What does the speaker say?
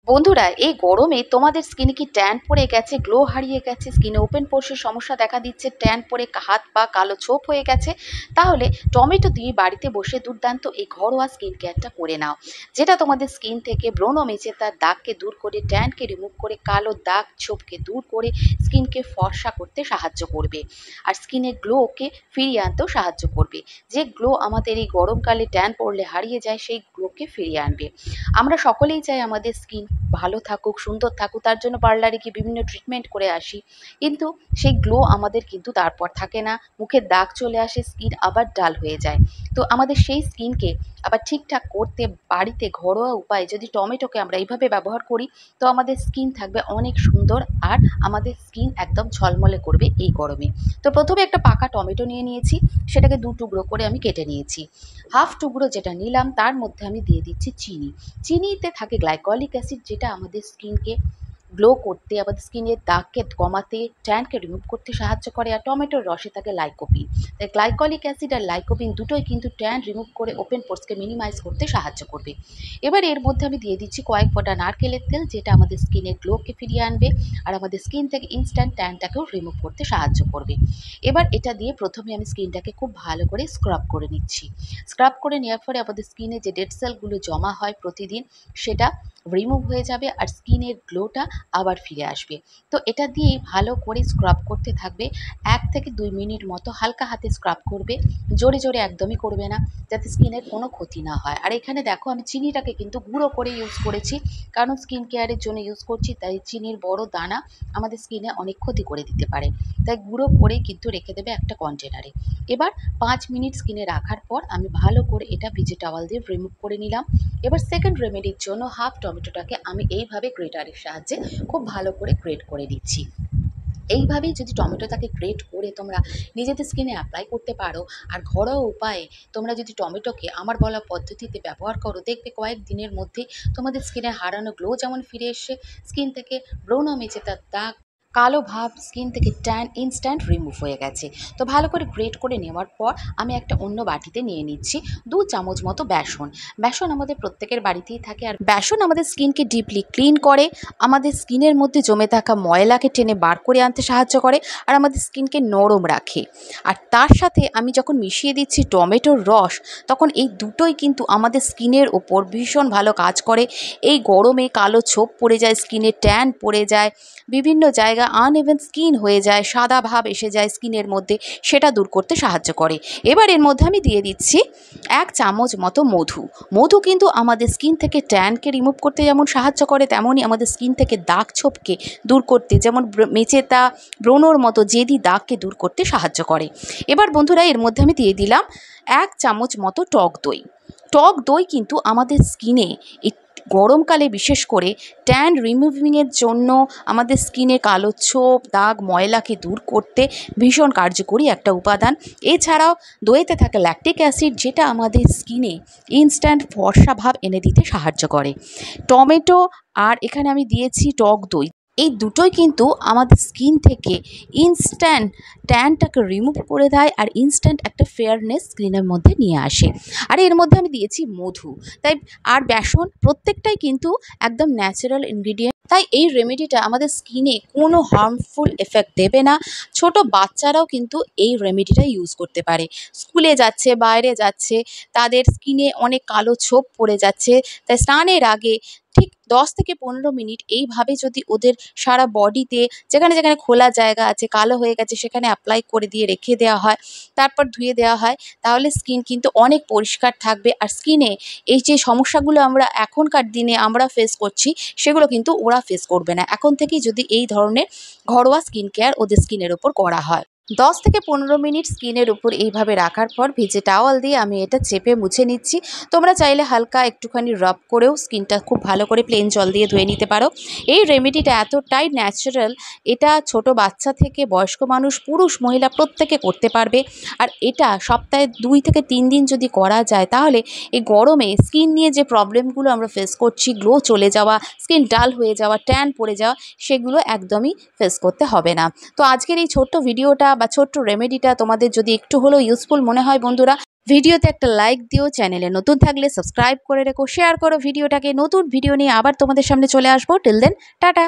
বন্ধুরা, এই গরমে তোমাদের স্কিনে কি ট্যান পড়ে গেছে, গ্লো হারিয়ে গেছে, স্কিনে ওপেন পোরসের সমস্যা দেখা দিচ্ছে, ট্যান পড়ে হাত পা কালো ছোপ হয়ে গেছে? তাহলে টমেটো দিয়ে বাড়িতে বসে দুর্দান্ত এই ঘরোয়া স্কিন কেয়ারটা করে নাও, যেটা তোমাদের স্কিন থেকে ব্রণ মেচে তার দাগকে দূর করে, ট্যানকে রিমুভ করে, কালো দাগ ছোপকে দূর করে স্কিনকে ফর্সা করতে সাহায্য করবে আর স্কিনের গ্লোকে ফিরিয়ে আনতেও সাহায্য করবে। যে গ্লো আমাদের এই গরমকালে ট্যান পড়লে হারিয়ে যায়, সেই গ্লোকে ফিরিয়ে আনবে। আমরা সকলেই চাই আমাদের স্কিন ভালো থাকুক, সুন্দর থাকুক, তার জন্য পার্লারে গিয়ে বিভিন্ন ট্রিটমেন্ট করে আসি, কিন্তু সেই গ্লো আমাদের কিন্তু তারপর থাকে না, মুখের দাগ চলে আসে, স্কিন আবার ডাল হয়ে যায়। তো আমাদের সেই স্কিনকে আবার ঠিকঠাক করতে বাড়িতে ঘরোয়া উপায়ে যদি টমেটোকে আমরা এইভাবে ব্যবহার করি, তো আমাদের স্কিন থাকবে অনেক সুন্দর আর আমাদের স্কিন একদম ঝলমলে করবে এই গরমে। তো প্রথমে একটা পাকা টমেটো নিয়ে নিয়েছি, সেটাকে দু টুকরো করে আমি কেটে নিয়েছি। হাফ টুকরো যেটা নিলাম তার মধ্যে আমি দিয়ে দিচ্ছি চিনি। চিনিতে থাকে গ্লাইকলিক অ্যাসিড, যেটা আমাদের স্কিনকে গ্লো করতে, আমাদের স্কিনের দাগকে কমাতে, ট্যানকে রিমুভ করতে সাহায্য করে। আর টমেটোর রসে থাকে লাইকোপিন। তাই গ্লাইকলিক অ্যাসিড আর লাইকোপিন দুটোই কিন্তু ট্যান রিমুভ করে ওপেন পোরসকে মিনিমাইজ করতে সাহায্য করবে। এবার এর মধ্যে আমি দিয়ে দিচ্ছি কয়েক ফোঁটা নারকেলের তেল, যেটা আমাদের স্কিনের গ্লোকে ফিরিয়ে আনবে আর আমাদের স্কিন থেকে ইনস্ট্যান্ট ট্যানটাকেও রিমুভ করতে সাহায্য করবে। এবার এটা দিয়ে প্রথমে আমি স্কিনটাকে খুব ভালো করে স্ক্রাব করে নিচ্ছি। স্ক্রাব করে নেওয়ার পরে আমাদের স্কিনে যে ডেড সেলগুলো জমা হয় প্রতিদিন, সেটা রিমুভ হয়ে যাবে আর স্কিনের গ্লোটা আবার ফিরে আসবে। তো এটা দিয়েই ভালো করে স্ক্রাব করতে থাকবে, 1 থেকে 2 মিনিট মতো হালকা হাতে স্ক্রাব করবে, জোরে জোরে একদমই করবে না, যাতে স্কিনের কোনো ক্ষতি না হয়। আর এখানে দেখো আমি চিনিটাকে কিন্তু গুঁড়ো করে ইউজ করেছি, কারণ স্কিন কেয়ারের জন্য ইউজ করছি, তাই চিনির বড় দানা আমাদের স্কিনে অনেক ক্ষতি করে দিতে পারে। তাই গুঁড়ো করেই কিন্তু রেখে দেবে একটা কন্টেনারে। এবার 5 মিনিট স্কিনে রাখার পর আমি ভালো করে এটা ভিজে টাওয়াল দিয়ে রিমুভ করে নিলাম। এবার সেকেন্ড রেমেডির জন্য হাফ টমেটোটাকে আমি এইভাবে গ্রেটারের সাহায্যে খুব ভালো করে গ্রেট করে দিচ্ছি। এইভাবেই যদি টমেটোটাকে গ্রেট করে তোমরা নিজেদের স্কিনে অ্যাপ্লাই করতে পারো আর ঘরোয়া উপায়ে তোমরা যদি টমেটোকে আমার বলা পদ্ধতিতে ব্যবহার করো, দেখবে কয়েক দিনের মধ্যে তোমাদের স্কিনের হারানো গ্লো যেমন ফিরে এসে, স্কিন থেকে ব্রণ মেচে তার দাগ, কালো ভাব, স্কিন থেকে ট্যান ইনস্ট্যান্ট রিমুভ হয়ে গেছে। তো ভালো করে গ্রেট করে নেওয়ার পর আমি একটা অন্য বাটিতে নিয়ে নিচ্ছি 2 চামচ মতো বেসন। বেসন আমাদের প্রত্যেকের বাড়িতেই থাকে, আর বেসন আমাদের স্কিনকে ডিপলি ক্লিন করে, আমাদের স্কিনের মধ্যে জমে থাকা ময়লাকে টেনে বার করে আনতে সাহায্য করে আর আমাদের স্কিনকে নরম রাখে। আর তার সাথে আমি যখন মিশিয়ে দিচ্ছি টমেটোর রস, তখন এই দুটোই কিন্তু আমাদের স্কিনের ওপর ভীষণ ভালো কাজ করে। এই গরমে কালো ছোপ পড়ে যায়, স্কিনে ট্যান পড়ে যায়, বিভিন্ন জায়গা আনইভেন স্কিন হয়ে যায়, সাদা ভাব এসে যায় স্কিনের মধ্যে, সেটা দূর করতে সাহায্য করে। এবার এর মধ্যে আমি দিয়ে দিচ্ছি 1 চামচ মতো মধু। মধু কিন্তু আমাদের স্কিন থেকে ট্যানকে রিমুভ করতে যেমন সাহায্য করে, তেমনই আমাদের স্কিন থেকে দাগ ছোপকে দূর করতে, যেমন মেচেতা, ব্রণর মতো জেদি দাগকে দূর করতে সাহায্য করে। এবার বন্ধুরা এর মধ্যে আমি দিয়ে দিলাম 1 চামচ মতো টক দই। টক দই কিন্তু আমাদের স্কিনে এই গরমকালে বিশেষ করে ট্যান রিমুভিংয়ের জন্য, আমাদের স্কিনে কালো ছোপ, দাগ, ময়লাকে দূর করতে ভীষণ কার্যকরী একটা উপাদান। এছাড়াও দইতে থাকে ল্যাকটিক অ্যাসিড, যেটা আমাদের স্কিনে ইনস্ট্যান্ট ফর্সা ভাব এনে দিতে সাহায্য করে। টমেটো আর এখানে আমি দিয়েছি টক দই, এই দুটোই কিন্তু আমাদের স্কিন থেকে ইনস্ট্যান্ট ট্যানটাকে রিমুভ করে দেয় আর ইনস্ট্যান্ট একটা ফেয়ারনেস স্কিনের মধ্যে নিয়ে আসে। আর এর মধ্যে আমি দিয়েছি মধু, তাই আর বেসন, প্রত্যেকটাই কিন্তু একদম ন্যাচারাল ইনগ্রিডিয়েন্ট। তাই এই রেমেডিটা আমাদের স্কিনে কোনো হার্মফুল এফেক্ট দেবে না। ছোট বাচ্চারাও কিন্তু এই রেমেডিটা ইউজ করতে পারে। স্কুলে যাচ্ছে, বাইরে যাচ্ছে, তাদের স্কিনে অনেক কালো ছোপ পড়ে যাচ্ছে, তাই স্নানের আগে ঠিক 10 থেকে 15 মিনিট এইভাবে যদি ওদের সারা বডিতে, যেখানে যেখানে খোলা জায়গা আছে, কালো হয়ে গেছে, সেখানে অ্যাপ্লাই করে দিয়ে রেখে দেওয়া হয়, তারপর ধুয়ে দেওয়া হয়, তাহলে স্কিন কিন্তু অনেক পরিষ্কার থাকবে। আর স্কিনে এই যে সমস্যাগুলো আমরা এখনকার দিনে আমরা ফেস করছি, সেগুলো কিন্তু ওরা ফেস করবে না, এখন থেকেই যদি এই ধরনের ঘরোয়া স্কিন কেয়ার ওদের স্কিনের ওপর করা হয়। 10 থেকে 15 মিনিট স্কিনের উপর এইভাবে রাখার পর ভিজে টাওয়াল দিয়ে আমি এটা চেপে মুছে নিচ্ছি। তোমরা চাইলে হালকা একটুখানি রাব করেও স্কিনটা খুব ভালো করে প্লেন জল দিয়ে ধুয়ে নিতে পারো। এই রেমেডিটা এতটাই ন্যাচারাল, এটা ছোট বাচ্চা থেকে বয়স্ক মানুষ, পুরুষ মহিলা প্রত্যেকে করতে পারবে। আর এটা সপ্তাহে 2 থেকে 3 দিন যদি করা যায়, তাহলে এই গরমে স্কিন নিয়ে যে প্রবলেমগুলো আমরা ফেস করছি, গ্লো চলে যাওয়া, স্কিন ডাল হয়ে যাওয়া, ট্যান পড়ে যাওয়া, সেগুলো একদমই ফেস করতে হবে না। তো আজকের এই ছোট্ট ভিডিওটা বা ছোট্ট রেমেডিটা তোমাদের যদি একটু হলেও ইউজফুল মনে হয় বন্ধুরা, ভিডিওতে একটা লাইক দিও, চ্যানেলে নতুন থাকলে সাবস্ক্রাইব করে রেখো, শেয়ার করো ভিডিওটাকে। নতুন ভিডিও নিয়ে আবার তোমাদের সামনে চলে আসবো। Till then tata.